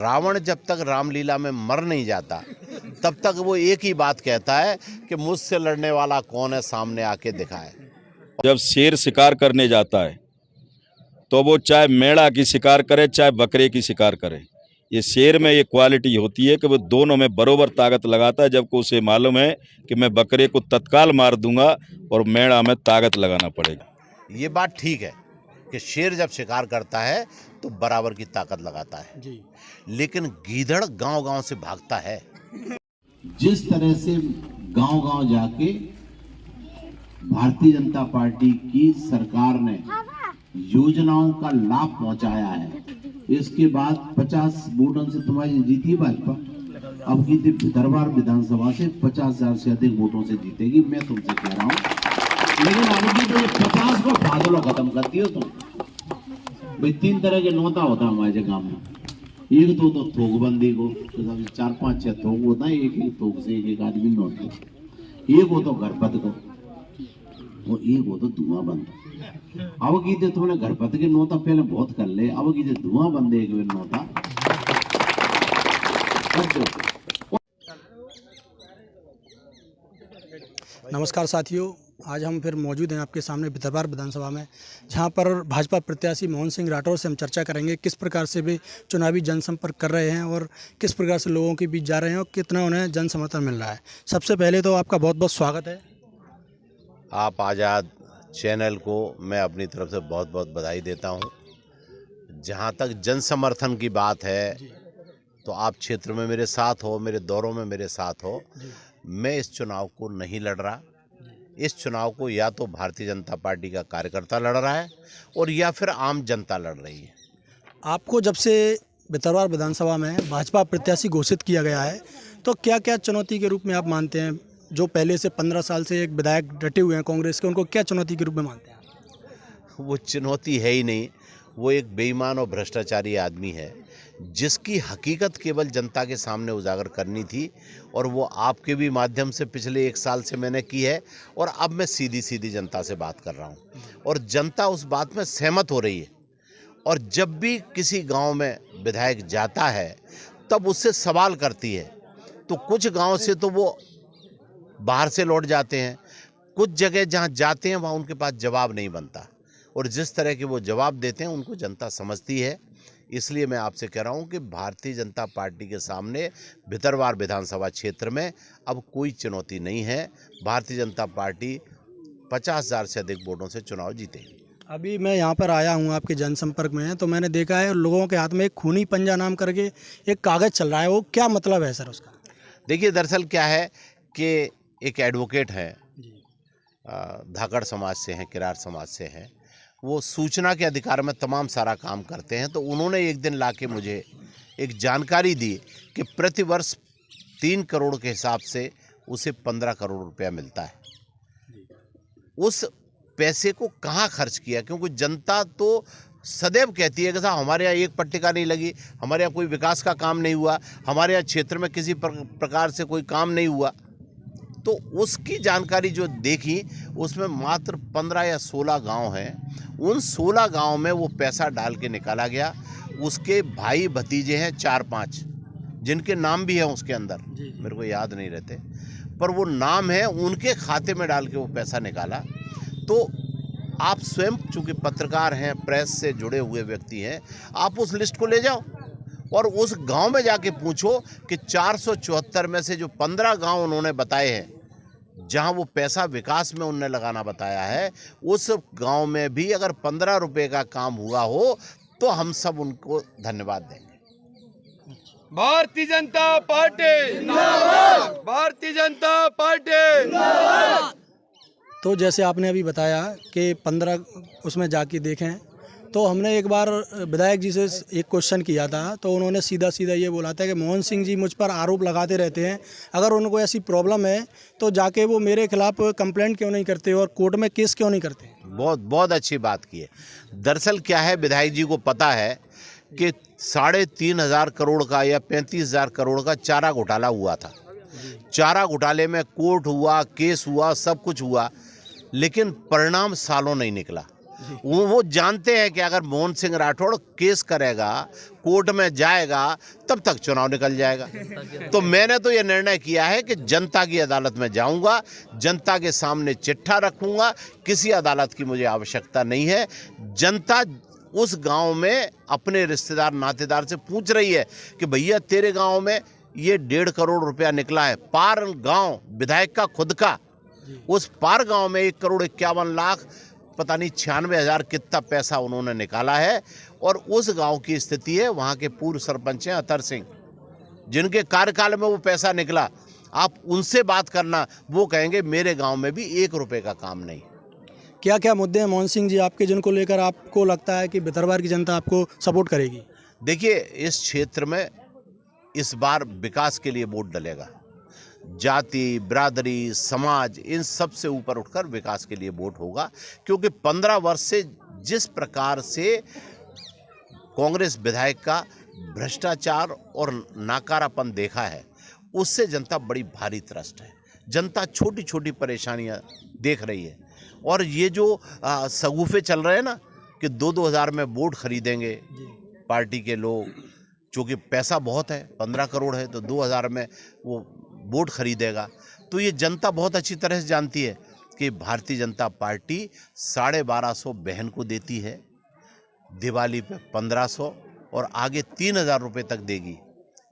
रावण जब तक रामलीला में मर नहीं जाता तब तक वो एक ही बात कहता है कि मुझसे लड़ने वाला कौन है, सामने आके दिखाए। जब शेर शिकार करने जाता है तो वो चाहे मेढ़ा की शिकार करे चाहे बकरे की शिकार करे, ये शेर में ये क्वालिटी होती है कि वो दोनों में बरोबर ताकत लगाता है, जबकि उसे मालूम है कि मैं बकरे को तत्काल मार दूंगा और मेढ़ा में ताकत लगाना पड़ेगा। ये बात ठीक है कि शेर जब शिकार करता है तो बराबर की ताकत लगाता है जी। लेकिन गीदड़ गांव-गांव से भागता है। जिस तरह से गांव-गांव जाके भारतीय जनता पार्टी की सरकार ने योजनाओं का लाभ पहुंचाया है, इसके बाद 50 वोटों से तुम्हारी जीती भाजपा, अब की दरबार विधानसभा से 50,000 से अधिक वोटों से जीतेगी, मैं तुमसे कह रहा हूं। लेकिन अब की तो 50 को फादलो खत्म करती हो तुम। भाई 3 तरह के नौता होता है हमारे गांव में, एक तो थोकबंदी को तो 4-5-6 थोक होता है, एक थोक से एक आदमी नोट, एक हो तो घरपत को, वो एक हो तो धुआं बंद। अब की तुमने घरपत के नोता पहले बहुत कर ले, अब की धुआं बंद एक नोता। नमस्कार साथियों, आज हम फिर मौजूद हैं आपके सामने दरबार विधानसभा में, जहां पर भाजपा प्रत्याशी मोहन सिंह राठौर से हम चर्चा करेंगे किस प्रकार से भी चुनावी जनसंपर्क कर रहे हैं और किस प्रकार से लोगों के बीच जा रहे हैं और कितना उन्हें जन समर्थन मिल रहा है। सबसे पहले तो आपका बहुत बहुत स्वागत है। आप आज़ाद चैनल को मैं अपनी तरफ से बहुत बहुत बधाई देता हूं। जहां तक जन समर्थन की बात है तो आप क्षेत्र में मेरे साथ हो, मेरे दौरों में मेरे साथ हो। मैं इस चुनाव को नहीं लड़ रहा, इस चुनाव को या तो भारतीय जनता पार्टी का कार्यकर्ता लड़ रहा है और या फिर आम जनता लड़ रही है। आपको जब से दरबार विधानसभा में भाजपा प्रत्याशी घोषित किया गया है तो क्या क्या चुनौती के रूप में आप मानते हैं? जो पहले से 15 साल से एक विधायक डटे हुए हैं कांग्रेस के, उनको क्या चुनौती के रूप में मानते हैं? वो चुनौती है ही नहीं, वो एक बेईमान और भ्रष्टाचारी आदमी है जिसकी हकीकत केवल जनता के सामने उजागर करनी थी, और वो आपके भी माध्यम से पिछले 1 साल से मैंने की है। और अब मैं सीधी सीधी जनता से बात कर रहा हूँ और जनता उस बात में सहमत हो रही है। और जब भी किसी गांव में विधायक जाता है तब उससे सवाल करती है, तो कुछ गांव से तो वो बाहर से लौट जाते हैं, कुछ जगह जहाँ जाते हैं वहाँ उनके पास जवाब नहीं बनता, और जिस तरह के वो जवाब देते हैं उनको जनता समझती है। इसलिए मैं आपसे कह रहा हूं कि भारतीय जनता पार्टी के सामने भितरवार विधानसभा क्षेत्र में अब कोई चुनौती नहीं है। भारतीय जनता पार्टी 50,000 से अधिक वोटों से चुनाव जीतेगी। अभी मैं यहाँ पर आया हूँ आपके जनसंपर्क में, तो मैंने देखा है लोगों के हाथ में एक खूनी पंजा नाम करके एक कागज़ चल रहा है, वो क्या मतलब है सर उसका? देखिए, दरअसल क्या है कि एक एडवोकेट है, धाकड़ समाज से हैं, किरार समाज से हैं, वो सूचना के अधिकार में तमाम सारा काम करते हैं। तो उन्होंने एक दिन लाके मुझे एक जानकारी दी कि प्रति वर्ष 3 करोड़ के हिसाब से उसे 15 करोड़ रुपया मिलता है। उस पैसे को कहाँ खर्च किया? क्योंकि जनता तो सदैव कहती है कि साहब हमारे यहाँ एक पट्टिका नहीं लगी, हमारे यहाँ कोई विकास का काम नहीं हुआ, हमारे यहाँ क्षेत्र में किसी प्रकार से कोई काम नहीं हुआ। तो उसकी जानकारी जो देखी उसमें मात्र 15 या 16 गांव हैं। उन 16 गांव में वो पैसा डाल के निकाला गया। उसके भाई भतीजे हैं 4-5, जिनके नाम भी हैं उसके अंदर, मेरे को याद नहीं रहते, पर वो नाम है, उनके खाते में डाल के वो पैसा निकाला। तो आप स्वयं चूँकि पत्रकार हैं, प्रेस से जुड़े हुए व्यक्ति हैं, आप उस लिस्ट को ले जाओ और उस गांव में जाके पूछो कि 474 में से जो 15 गांव उन्होंने बताए हैं जहां वो पैसा विकास में उन्होंने लगाना बताया है, उस गांव में भी अगर 15 रुपए का काम हुआ हो तो हम सब उनको धन्यवाद देंगे। भारतीय जनता पार्टी जिंदाबाद, भारतीय जनता पार्टी जिंदाबाद। तो जैसे आपने अभी बताया कि 15 उसमें जाके देखें, तो हमने एक बार विधायक जी से एक क्वेश्चन किया था, तो उन्होंने सीधा सीधा ये बोला था कि मोहन सिंह जी मुझ पर आरोप लगाते रहते हैं, अगर उनको ऐसी प्रॉब्लम है तो जाके वो मेरे खिलाफ कंप्लेंट क्यों नहीं करते और कोर्ट में केस क्यों नहीं करते? बहुत अच्छी बात की है। दरअसल क्या है, विधायक जी को पता है कि 3,500 करोड़ का या 35,000 करोड़ का चारा घोटाला हुआ था। चारा घोटाले में कोर्ट हुआ, केस हुआ, सब कुछ हुआ, लेकिन परिणाम सालों नहीं निकला। वो जानते हैं कि अगर मोहन सिंह राठौड़ केस करेगा, कोर्ट में जाएगा, तब तक चुनाव निकल जाएगा। तो मैंने तो ये निर्णय किया है कि जनता की अदालत में जाऊंगा, जनता के सामने चिट्ठा रखूंगा, किसी अदालत की मुझे आवश्यकता नहीं है। जनता उस गांव में अपने रिश्तेदार नातेदार से पूछ रही है कि भैया तेरे गांव में ये 1.5 करोड़ रुपया निकला है। पार गांव विधायक का खुद का, उस पार गांव में 1,51,00,000 पता नहीं 96,000 कितना पैसा उन्होंने निकाला है। और उस गांव की स्थिति है, वहां के पूर्व सरपंच हैं अतर सिंह, जिनके कार्यकाल में वो पैसा निकला। आप उनसे बात करना, वो कहेंगे मेरे गांव में भी 1 रुपए का काम नहीं। क्या क्या मुद्दे हैं मोहन सिंह जी आपके, जिनको लेकर आपको लगता है कि भितरवार की जनता आपको सपोर्ट करेगी? देखिए, इस क्षेत्र में इस बार विकास के लिए वोट डलेगा। जाति, बिरादरी, समाज, इन सब से ऊपर उठकर विकास के लिए वोट होगा। क्योंकि 15 वर्ष से जिस प्रकार से कांग्रेस विधायक का भ्रष्टाचार और नाकारापन देखा है, उससे जनता बड़ी भारी त्रस्त है। जनता छोटी छोटी परेशानियां देख रही है। और ये जो सगुफे चल रहे हैं ना कि 2-2 हज़ार में वोट खरीदेंगे पार्टी के लोग, चूँकि पैसा बहुत है, 15 करोड़ है, तो 2,000 में वो वोट खरीदेगा। तो ये जनता बहुत अच्छी तरह से जानती है कि भारतीय जनता पार्टी 1250 बहन को देती है, दिवाली पे 1500 और आगे 3,000 रुपये तक देगी।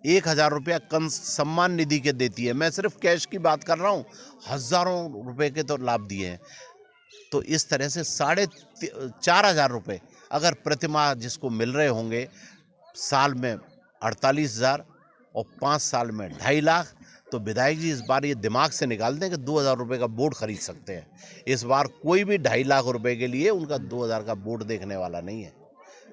1,000 रुपया कम सम्मान निधि के देती है। मैं सिर्फ कैश की बात कर रहा हूँ, हज़ारों रुपए के तो लाभ दिए हैं। तो इस तरह से 4,500 रुपये अगर प्रतिमाह जिसको मिल रहे होंगे, साल में 48,000 और 5 साल में 2.5 लाख, तो विधायक जी इस बार ये दिमाग से निकाल दें कि 2,000 रुपये का वोट खरीद सकते हैं। इस बार कोई भी 2.5 लाख रुपए के लिए उनका 2,000 का वोट देखने वाला नहीं है।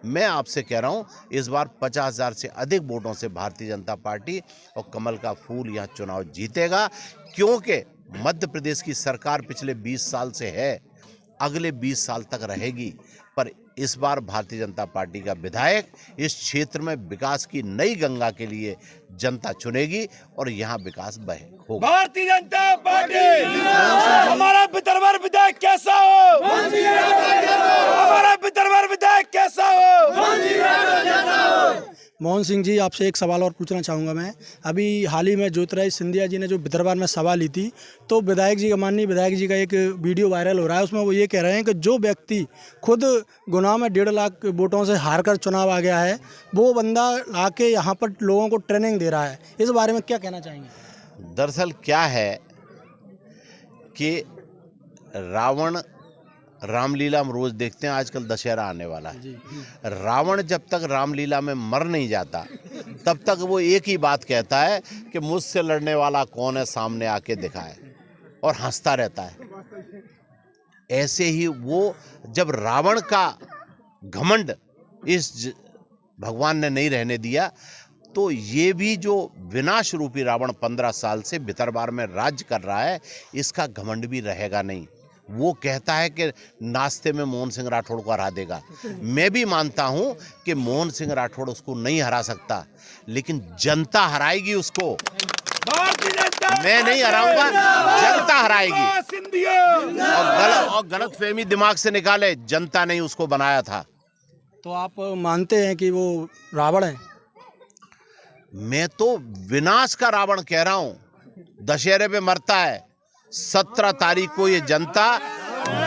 मैं आपसे कह रहा हूँ, इस बार 50,000 से अधिक वोटों से भारतीय जनता पार्टी और कमल का फूल यहाँ चुनाव जीतेगा। क्योंकि मध्य प्रदेश की सरकार पिछले 20 साल से है, अगले 20 साल तक रहेगी। पर इस बार भारतीय जनता पार्टी का विधायक इस क्षेत्र में विकास की नई गंगा के लिए जनता चुनेगी और यहाँ विकास होगा। भारतीय जनता पार्टी, हमारा भितरवार विधायक कैसा हो, हमारा भितरवार विधायक कैसा हो। मोहन सिंह जी, आपसे एक सवाल और पूछना चाहूँगा मैं। अभी हाल ही में ज्योतिरादित्य सिंधिया जी ने जो भितरवार में सभा ली थी, तो विधायक जी का, माननीय विधायक जी का एक वीडियो वायरल हो रहा है। उसमें वो ये कह रहे हैं कि जो व्यक्ति खुद गुनाह में 1.5 लाख वोटों से हार कर चुनाव आ गया है, वो बंदा आके यहाँ पर लोगों को ट्रेनिंग दे रहा है। इस बारे में क्या कहना चाहेंगे? दरअसल क्या है कि रावण रामलीला हम रोज देखते हैं, आजकल दशहरा आने वाला है। रावण जब तक रामलीला में मर नहीं जाता, तब तक वो एक ही बात कहता है कि मुझसे लड़ने वाला कौन है, सामने आके दिखाए, और हंसता रहता है। ऐसे ही वो जब रावण का घमंड इस भगवान ने नहीं रहने दिया, तो ये भी जो विनाश रूपी रावण 15 साल से भितरवार में राज्य कर रहा है, इसका घमंड भी रहेगा नहीं। वो कहता है कि नाश्ते में मोहन सिंह राठौड़ को हरा देगा। मैं भी मानता हूं कि मोहन सिंह राठौड़ उसको नहीं हरा सकता, लेकिन जनता हराएगी उसको। मैं नहीं हराऊंगा, जनता हराएगी। और गलत फहमी दिमाग से निकाले, जनता ने उसको बनाया था। तो आप मानते हैं कि वो रावण है? मैं तो विनाश का रावण कह रहा हूं। दशहरे पे मरता है। 17 तारीख को ये जनता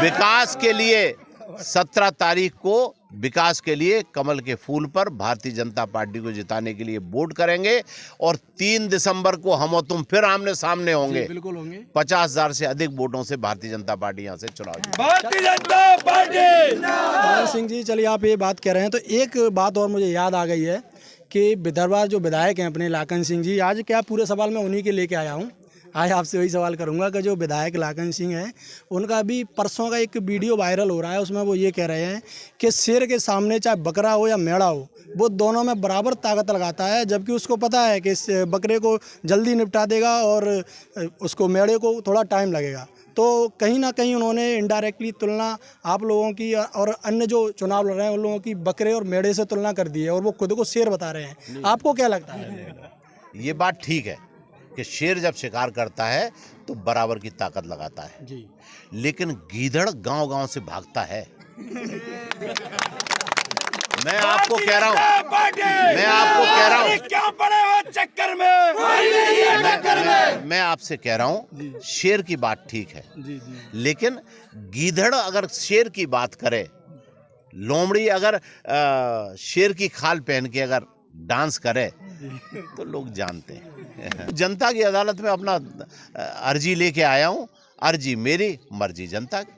विकास के लिए, 17 तारीख को विकास के लिए कमल के फूल पर भारतीय जनता पार्टी को जिताने के लिए वोट करेंगे। और 3 दिसंबर को हम और तुम फिर आमने सामने होंगे। बिल्कुल होंगे। 50,000 से अधिक वोटों से भारतीय जनता पार्टी यहाँ से चुनाव जीतेगी। भारतीय जनता पार्टी। मोहन सिंह जी, चलिए आप ये बात कह रहे हैं, तो एक बात और मुझे याद आ गई है कि भितरवार जो विधायक हैं अपने लाखन सिंह जी, आज क्या पूरे सवाल मैं उन्हीं के लेके आया हूँ। आज आपसे वही सवाल करूंगा कि जो विधायक लाखन सिंह हैं, उनका भी परसों का एक वीडियो वायरल हो रहा है। उसमें वो ये कह रहे हैं कि शेर के सामने चाहे बकरा हो या मेढ़ा हो, वो दोनों में बराबर ताकत लगाता है, जबकि उसको पता है कि इस बकरे को जल्दी निपटा देगा और उसको मेढ़े को थोड़ा टाइम लगेगा। तो कहीं ना कहीं उन्होंने इनडायरेक्टली तुलना आप लोगों की और अन्य जो चुनाव लड़ रहे हैं उन लोगों की बकरे और मेढ़े से तुलना कर दी है, और वो खुद को शेर बता रहे हैं। आपको क्या लगता है? ये बात ठीक है कि शेर जब शिकार करता है तो बराबर की ताकत लगाता है जी। लेकिन गीदड़ गांव-गांव से भागता है। मैं आपको कह रहा हूँ, मैं आपको कह रहा हूँ, क्या पड़े हुए चक्कर में, मैं आपसे कह रहा हूँ, शेर की बात ठीक है, लेकिन गीदड़ अगर शेर की बात करे, लोमड़ी अगर शेर की खाल पहन के अगर डांस करे, तो लोग जानते हैं। जनता की अदालत में अपना अर्जी लेके आया हूँ, अर्जी मेरी, मर्जी जनता की।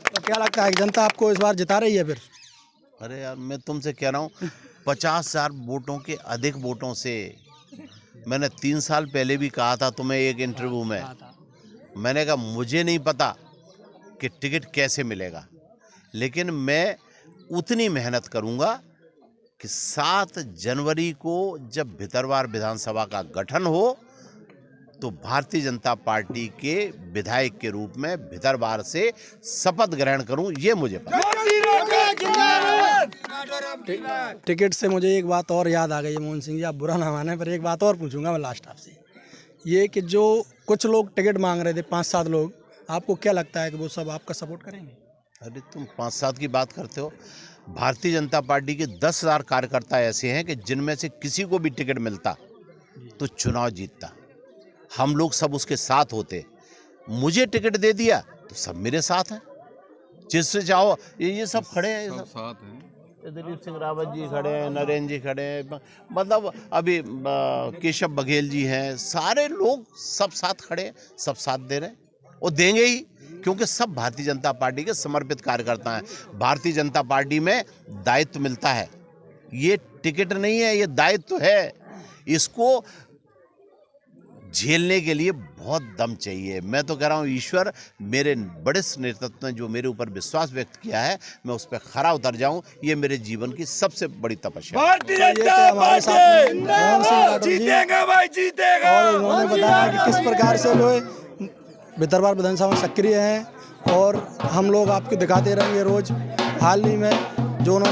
तो क्या लगता है कि जनता आपको इस बार जिता रही है फिर? अरे यार, मैं तुमसे कह रहा हूँ, 50,000 वोटों के अधिक वोटों से। मैंने 3 साल पहले भी कहा था तुम्हें एक इंटरव्यू में, मैंने कहा मुझे नहीं पता कि टिकट कैसे मिलेगा, लेकिन मैं उतनी मेहनत करूँगा कि 7 जनवरी को जब भितरवार विधानसभा का गठन हो, तो भारतीय जनता पार्टी के विधायक के रूप में भितरवार से शपथ ग्रहण करूं, ये मुझे पता। टिकट से मुझे एक बात और याद आ गई है मोहन सिंह जी, आप बुरा ना माने, पर एक बात और पूछूंगा मैं लास्ट आपसे, ये कि जो कुछ लोग टिकट मांग रहे थे, 5-7 लोग, आपको क्या लगता है कि वो सब आपका सपोर्ट करेंगे? अरे तुम 5-7 की बात करते हो, भारतीय जनता पार्टी के 10,000 कार्यकर्ता ऐसे हैं कि जिनमें से किसी को भी टिकट मिलता तो चुनाव जीतता। हम लोग सब उसके साथ होते, मुझे टिकट दे दिया तो सब मेरे साथ हैं, जिससे चाहो। ये सब खड़े हैं, ये सब साथ हैं, दिलीप सिंह रावत जी खड़े हैं, नरेंद्र जी खड़े हैं, मतलब अभी केशव बघेल जी हैं, सारे लोग सब साथ खड़े हैं, सब साथ दे रहे हैं और देंगे ही, क्योंकि सब भारतीय जनता पार्टी के समर्पित कार्यकर्ता हैं। भारतीय जनता पार्टी में दायित्व मिलता है, ये टिकट नहीं है, ये दायित्व है। इसको झेलने के लिए बहुत दम चाहिए। मैं तो कह रहा हूँ, ईश्वर मेरे बड़े नेतृत्व ने जो मेरे ऊपर विश्वास व्यक्त किया है, मैं उस पर खरा उतर जाऊं, ये मेरे जीवन की सबसे बड़ी तपस्या है। भारतीय जनता पार्टी जीतेगा भाई, जीतेगा। और उन्होंने बताया कि किस प्रकार से वो भितरवार विधानसभा में सक्रिय हैं, और हम लोग आपको दिखाते रहेंगे रोज। हाल ही में जो उन्होंने